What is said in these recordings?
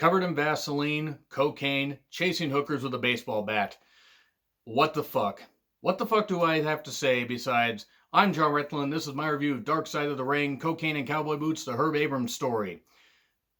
Covered in Vaseline, cocaine, chasing hookers with a baseball bat. What the fuck? What the fuck do I have to say besides, I'm John Retlin, this is my review of Dark Side of the Ring, Cocaine and Cowboy Boots, the Herb Abrams story.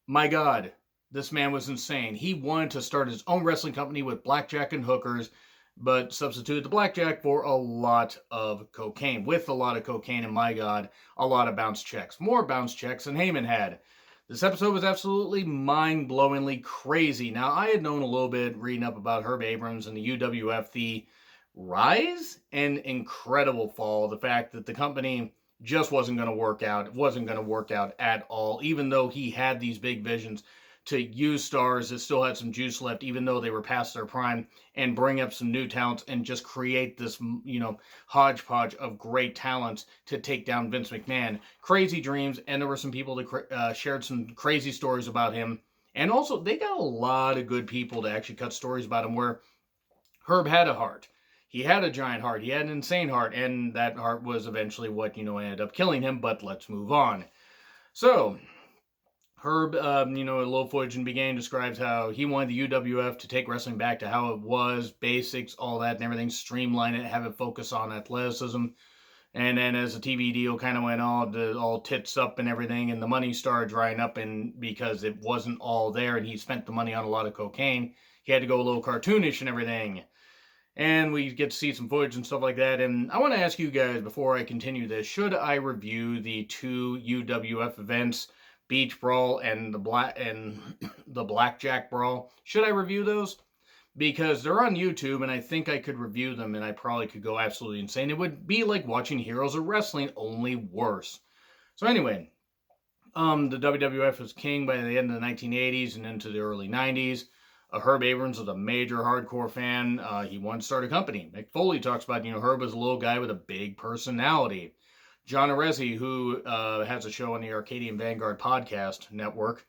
My god, this man was insane. He wanted to start his own wrestling company with blackjack and hookers, but substituted the blackjack for a lot of cocaine. With a lot of cocaine, and my god, a lot of bounce checks. More bounce checks than Heyman had. This episode was absolutely mind-blowingly crazy. Now, I had known a little bit reading up about Herb Abrams and the UWF, the rise and incredible fall, the fact that the company just wasn't going to work out. It wasn't going to work out at all, even though he had these big visions to use stars that still had some juice left, even though they were past their prime, and bring up some new talents and just create this, hodgepodge of great talents to take down Vince McMahon. Crazy dreams, and there were some people that shared some crazy stories about him. And also, they got a lot of good people to actually cut stories about him where Herb had a heart. He had a giant heart. He had an insane heart, and that heart was eventually what, ended up killing him, but let's move on. So, Herb, a little footage in the beginning describes how he wanted the UWF to take wrestling back to how it was, basics, all that and everything, streamline it, have it focus on athleticism. And then as the TV deal kind of went on, all tits up and everything, and the money started drying up, and because it wasn't all there, and he spent the money on a lot of cocaine, he had to go a little cartoonish and everything. And we get to see some footage and stuff like that. And I want to ask you guys, before I continue this, should I review the two UWF events, Beach Brawl and the Blackjack Brawl? Should I review those? Because they're on YouTube, and I think I could review them, and I probably could go absolutely insane. It would be like watching Heroes of Wrestling, only worse. So anyway, the WWF was king by the end of the 1980s and into the early 90s. Herb Abrams was a major hardcore fan. He wanted to start a company. Mick Foley talks about, Herb was a little guy with a big personality. John Arezzi, who has a show on the Arcadian Vanguard podcast network,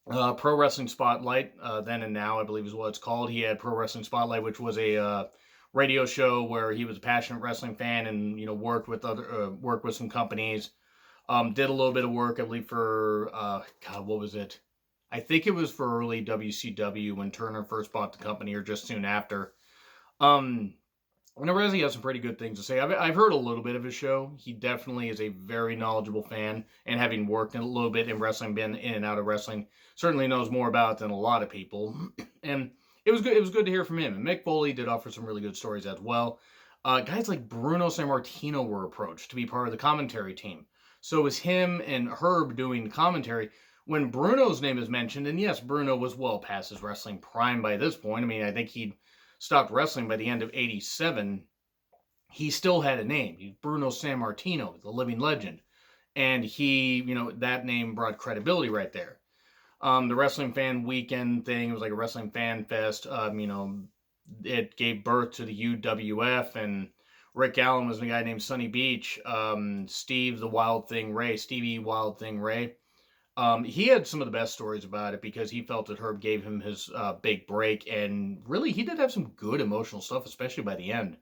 Pro Wrestling Spotlight, then and now, I believe is what it's called. He had Pro Wrestling Spotlight, which was a radio show where he was a passionate wrestling fan and, worked with some companies. Did a little bit of work, I believe, for, what was it? I think it was for early WCW when Turner first bought the company, or just soon after. And Arezzi has some pretty good things to say. I've heard a little bit of his show. He definitely is a very knowledgeable fan, and having worked a little bit in wrestling, been in and out of wrestling, certainly knows more about it than a lot of people. And it was good. It was good to hear from him. And Mick Foley did offer some really good stories as well. Guys like Bruno Sammartino were approached to be part of the commentary team. So it was him and Herb doing commentary. When Bruno's name is mentioned, and yes, Bruno was well past his wrestling prime by this point. I mean, I think he'd stopped wrestling by the end of 87. He still had a name. He's Bruno Sammartino, the living legend. And he, that name brought credibility right there. The Wrestling Fan Weekend thing, it was like a wrestling fan fest. It gave birth to the UWF, and Rick Allen was a guy named Sonny Beach. Stevie Wild Thing Ray. He had some of the best stories about it because he felt that Herb gave him his big break, and really he did have some good emotional stuff, especially by the end.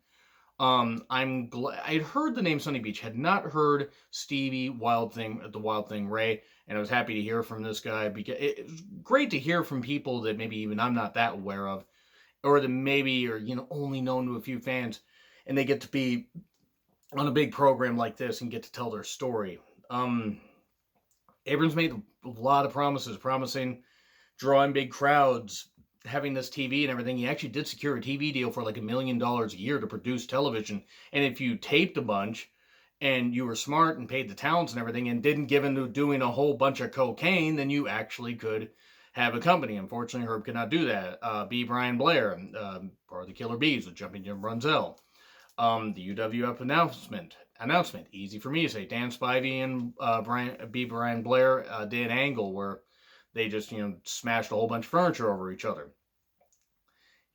I'm glad I'd heard the name Sonny Beach, had not heard the Wild Thing Ray, and I was happy to hear from this guy because it was great to hear from people that maybe even I'm not that aware of, or that maybe are only known to a few fans, and they get to be on a big program like this and get to tell their story. Abrams made a lot of promises, promising drawing big crowds, having this TV and everything. He actually did secure a TV deal for like $1 million a year to produce television. And if you taped a bunch and you were smart and paid the talents and everything and didn't give into doing a whole bunch of cocaine, then you actually could have a company. Unfortunately, Herb could not do that. B. Brian Blair, part of the Killer Bees with Jumping Jim Brunzell. The UWF announcement, easy for me to say. Dan Spivey and Brian Blair did an angle where they just, smashed a whole bunch of furniture over each other.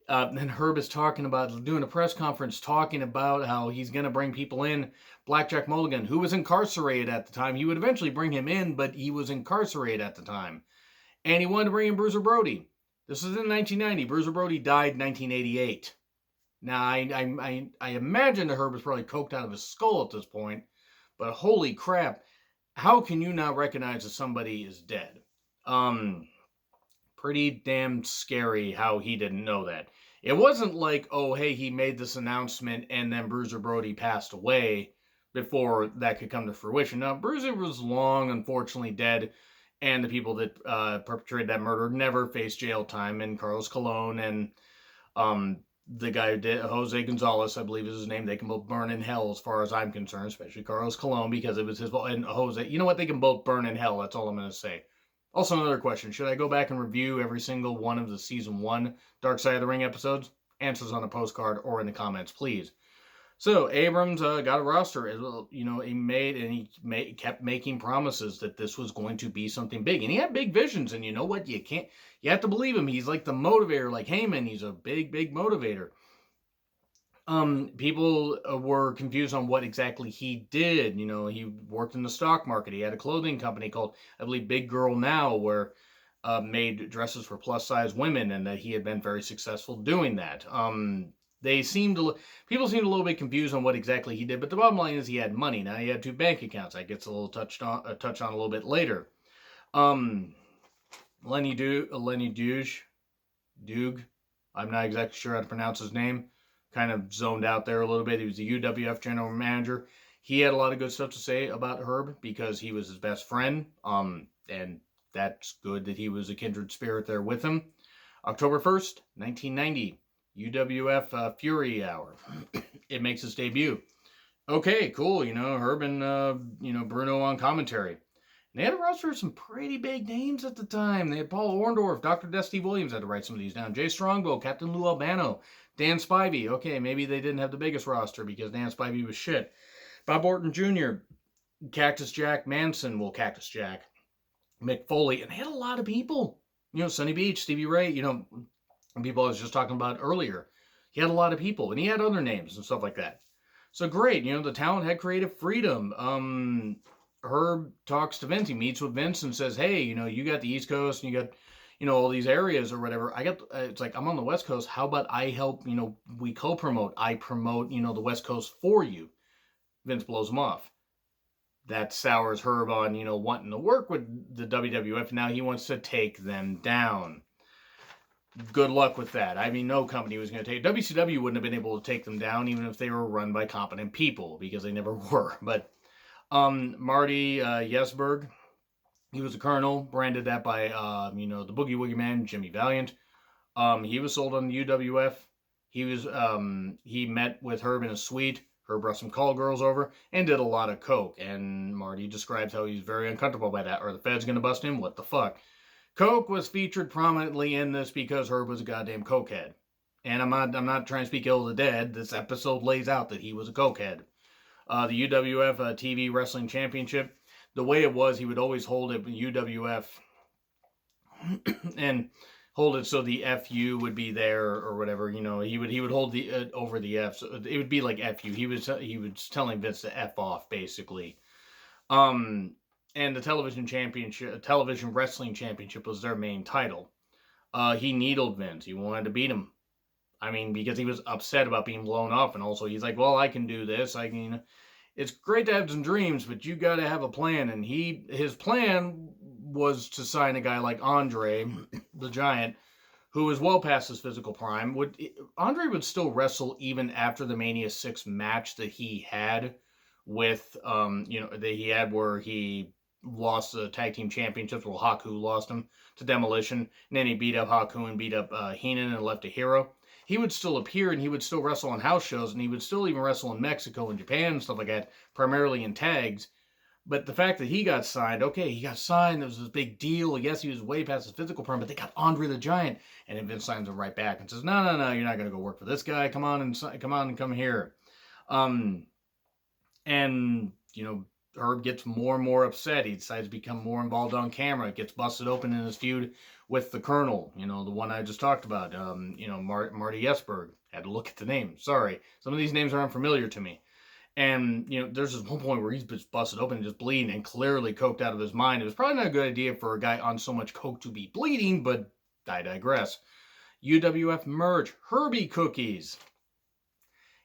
Then Herb is talking about doing a press conference, talking about how he's going to bring people in. Blackjack Mulligan, who was incarcerated at the time. He would eventually bring him in, but he was incarcerated at the time. And he wanted to bring in Bruiser Brody. This is in 1990. Bruiser Brody died in 1988. Now, I imagine that Herb was probably coked out of his skull at this point, but holy crap, how can you not recognize that somebody is dead? pretty damn scary how he didn't know that. It wasn't like, oh, hey, he made this announcement and then Bruiser Brody passed away before that could come to fruition. No, Bruiser was long, unfortunately, dead, and the people that perpetrated that murder never faced jail time. And Carlos Colon and the guy who did, Jose Gonzalez, I believe is his name, they can both burn in hell as far as I'm concerned, especially Carlos Colon, because it was his fault. And Jose, you know what? They can both burn in hell. That's all I'm going to say. Also, another question. Should I go back and review every single one of the Season 1 Dark Side of the Ring episodes? Answers on a postcard or in the comments, please. So, Abrams got a roster. He kept making promises that this was going to be something big. And he had big visions. And you know what? You have to believe him. He's like the motivator, like Heyman. He's a big, big motivator. People were confused on what exactly he did. You know, he worked in the stock market. He had a clothing company called, I believe, Big Girl Now, where made dresses for plus size women, and that he had been very successful doing that. People seemed a little bit confused on what exactly he did, but the bottom line is he had money. Now he had 2 bank accounts. I get a touch on a little bit later. Lenny Doog, I'm not exactly sure how to pronounce his name. Kind of zoned out there a little bit. He was the UWF general manager. He had a lot of good stuff to say about Herb because he was his best friend. And that's good that he was a kindred spirit there with him. October 1st, 1990, UWF Fury Hour. It makes its debut. Okay, cool. You know, Herb and, Bruno on commentary. And they had a roster of some pretty big names at the time. They had Paul Orndorff, Dr. Dusty Williams had to write some of these down. Jay Strongbow, Captain Lou Albano, Dan Spivey. Okay, maybe they didn't have the biggest roster because Dan Spivey was shit. Bob Orton Jr., Cactus Jack Manson, Cactus Jack, Mick Foley, and they had a lot of people. You know, Sonny Beach, Stevie Ray, people I was just talking about earlier. He had a lot of people, and he had other names and stuff like that. So great, the talent had creative freedom. Herb talks to Vince. He meets with Vince and says, hey, you got the East Coast and you got, all these areas or whatever. It's like, I'm on the West Coast. How about I help, we co-promote. I promote, the West Coast for you. Vince blows him off. That sours Herb on, wanting to work with the WWF. Now he wants to take them down. Good luck with that. I mean, no company was going to take... WCW wouldn't have been able to take them down even if they were run by competent people, because they never were. But Marty Yesberg, he was a colonel, branded that by, the Boogie Woogie Man, Jimmy Valiant. He was sold on the UWF. He met with Herb in a suite. Herb brought some call girls over and did a lot of coke. And Marty describes how he's very uncomfortable by that. Are the feds going to bust him? What the fuck? Coke was featured prominently in this because Herb was a goddamn cokehead. And I'm not trying to speak ill of the dead. This episode lays out that he was a cokehead. The UWF TV Wrestling Championship, the way it was, he would always hold it UWF and hold it so the FU would be there or whatever. He would hold the over the F. So it would be like FU. He was telling Vince to F off, basically. And the television wrestling championship was their main title. He needled Vince. He wanted to beat him. I mean, because he was upset about being blown off. And also he's like, well, I can do this. It's great to have some dreams, but you got to have a plan. And his plan was to sign a guy like Andre, the Giant, who is well past his physical prime. Andre would still wrestle even after the Mania 6 match that he had with, that he had where he lost the tag team championships. Well, Haku lost him to Demolition, and then he beat up Haku and beat up Heenan and left a hero. He would still appear and he would still wrestle on house shows, and he would still even wrestle in Mexico and Japan and stuff like that, primarily in tags. But the fact that he got signed, there was this big deal. Yes, he was way past his physical prime, but they got Andre the Giant, and then Vince signs him right back and says, no, you're not going to go work for this guy. Come on and come here. Herb gets more and more upset. He decides to become more involved on camera. Gets busted open in his feud with the Colonel, the one I just talked about. Marty Yesberg. Had to look at the name. Sorry. Some of these names are unfamiliar to me. And, there's this one point where he's just busted open and just bleeding and clearly coked out of his mind. It was probably not a good idea for a guy on so much coke to be bleeding, but I digress. UWF merch. Herbie cookies.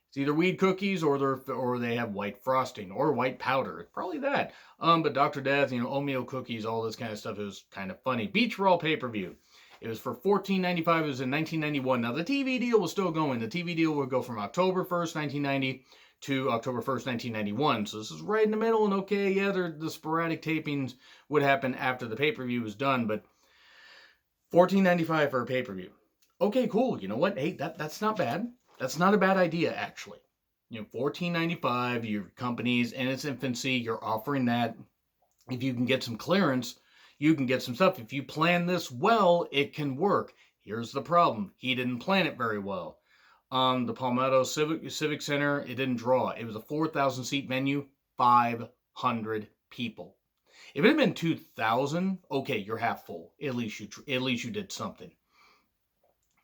It's either weed cookies or they have white frosting or white powder. It's probably that. But Dr. Dad's, oatmeal cookies, all this kind of stuff is kind of funny. Beach Roll pay-per-view. It was for $14.95. It was in 1991. Now, the TV deal was still going. The TV deal would go from October 1st, 1990 to October 1st, 1991. So this is right in the middle, and okay, yeah, the sporadic tapings would happen after the pay-per-view was done, but $14.95 for a pay-per-view. Okay, cool. You know what? Hey, that's not bad. That's not a bad idea, actually. You know, $14.95, your company's in its infancy, you're offering that. If you can get some clearance, you can get some stuff. If you plan this well, it can work. Here's the problem. He didn't plan it very well. The Palmetto Civic Center, it didn't draw. It was a 4,000 seat venue, 500 people. If it had been 2,000, okay, you're half full. At least you did something.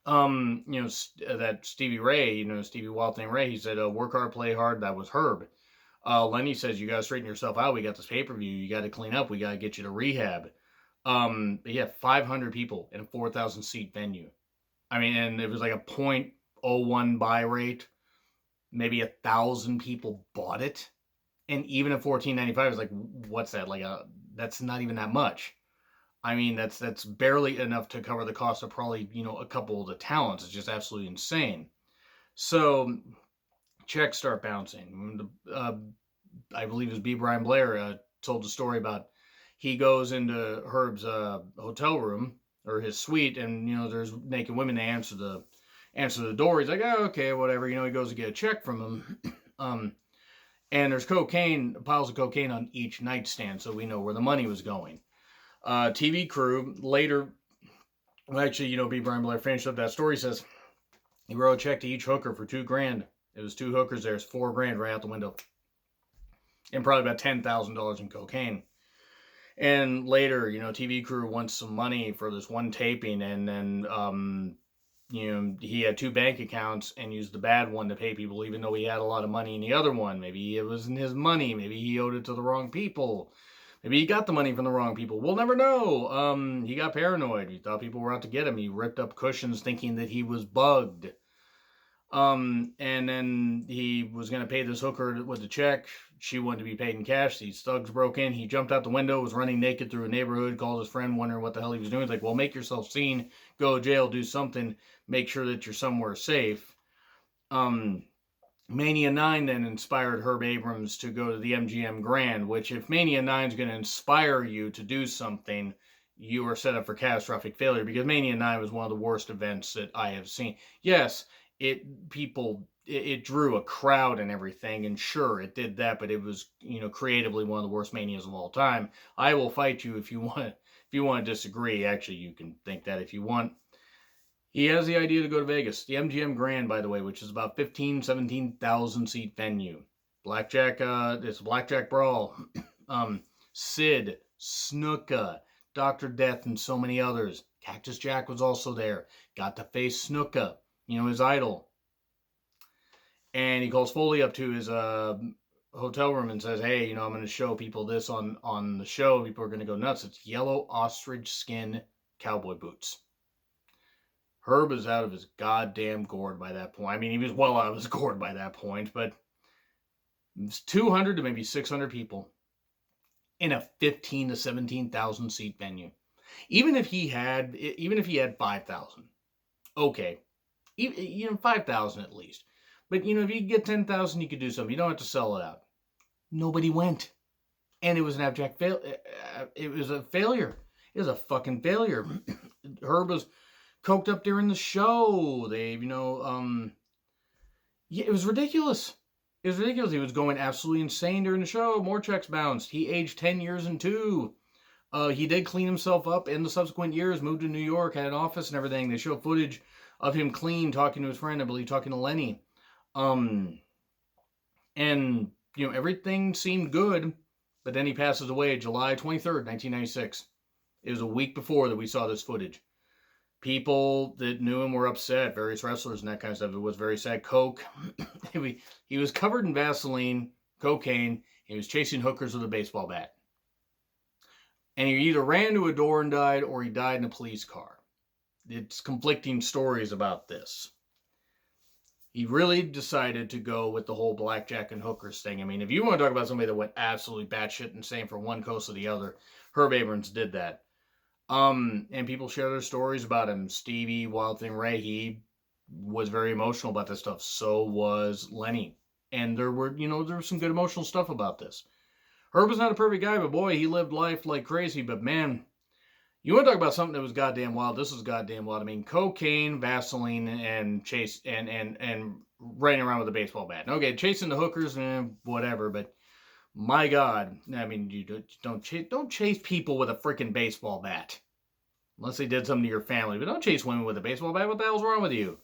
That Stevie Ray, Stevie Wild Thing Ray, he said, work hard, play hard. That was Herb. Lenny says, you got to straighten yourself out. We got this pay-per-view. You got to clean up. We got to get you to rehab. But yeah, 500 people in a 4,000 seat venue. I mean, and it was like a 0.01 buy rate. Maybe 1,000 people bought it. And even at $14.95, it's like, what's that? That's not even that much. I mean, that's barely enough to cover the cost of probably, a couple of the talents. It's just absolutely insane. So checks start bouncing. I believe it was B. Brian Blair told the story about he goes into Herb's hotel room or his suite, and there's naked women. They answer the door. He's like, oh, okay, whatever. He goes to get a check from them. And there's piles of cocaine on each nightstand, so we know where the money was going. TV crew later, actually, B. Brian Blair finished up that story. Says he wrote a check to each hooker for $2,000. It was 2 hookers there. It's $4,000 right out the window, and probably about $10,000 in cocaine. And later, TV crew wants some money for this one taping, and then he had 2 bank accounts and used the bad one to pay people, even though he had a lot of money in the other one. Maybe it wasn't his money. Maybe he owed it to the wrong people. Maybe he got the money from the wrong people. We'll never know. He got paranoid. He thought people were out to get him. He ripped up cushions thinking that he was bugged. And then he was going to pay this hooker with a check. She wanted to be paid in cash. These thugs broke in. He jumped out the window, was running naked through a neighborhood, called his friend, wondering what the hell he was doing. He's like, well, make yourself seen, go to jail, do something, make sure that you're somewhere safe. Mania 9 then inspired Herb Abrams to go to the MGM Grand, which if Mania 9 is going to inspire you to do something, you are set up for catastrophic failure, because Mania 9 was one of the worst events that I have seen. Yes, it drew a crowd and everything, and sure, it did that, but it was, creatively one of the worst Manias of all time. I will fight you if you want to disagree. Actually, you can think that if you want. He has the idea to go to Vegas. The MGM Grand, by the way, which is about 17,000 seat venue. Blackjack, it's a blackjack brawl. Sid, Snuka, Dr. Death, and so many others. Cactus Jack was also there. Got to face Snuka, his idol. And he calls Foley up to his hotel room and says, hey, I'm going to show people this on the show. People are going to go nuts. It's yellow ostrich skin cowboy boots. Herb is out of his goddamn gourd by that point. I mean, he was well out of his gourd by that point, but it's 200 to maybe 600 people in a 15 to 17,000 seat venue. Even if he had 5,000, okay, 5,000 at least. But if you get 10,000, you could do something. You don't have to sell it out. Nobody went, and it was an abject fail. It was a failure. It was a fucking failure. Herb was coked up during the show. It was ridiculous. It was ridiculous. He was going absolutely insane during the show. More checks bounced. He aged 10 years and 2. He did clean himself up in the subsequent years, moved to New York, had an office and everything. They show footage of him clean, talking to his friend, I believe, talking to Lenny. Everything seemed good, but then he passes away July 23rd, 1996. It was a week before that we saw this footage. People that knew him were upset, various wrestlers and that kind of stuff. It was very sad. Coke. He was covered in Vaseline, cocaine. He was chasing hookers with a baseball bat. And he either ran to a door and died, or he died in a police car. It's conflicting stories about this. He really decided to go with the whole blackjack and hookers thing. I mean, if you want to talk about somebody that went absolutely batshit insane from one coast to the other, Herb Abrams did that. And people share their stories about him. Stevie, Wild Thing Ray, he was very emotional about this stuff. So was Lenny. And there was some good emotional stuff about this. Herb was not a perfect guy, but boy, he lived life like crazy. But man, you want to talk about something that was goddamn wild? This was goddamn wild. I mean, cocaine, Vaseline, and chase and running around with a baseball bat. Okay, chasing the hookers and whatever, but my God, I mean, you don't chase people with a freaking baseball bat, unless they did something to your family. But don't chase women with a baseball bat. What the hell's wrong with you?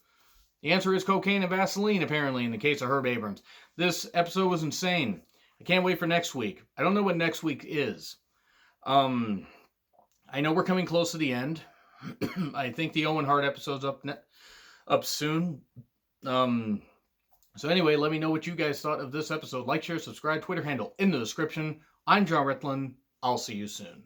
The answer is cocaine and Vaseline, apparently, in the case of Herb Abrams. This episode was insane. I can't wait for next week. I don't know what next week is. I know we're coming close to the end. I think the Owen Hart episode's up soon. So anyway, let me know what you guys thought of this episode. Like, share, subscribe, Twitter handle in the description. I'm John Ritlin. I'll see you soon.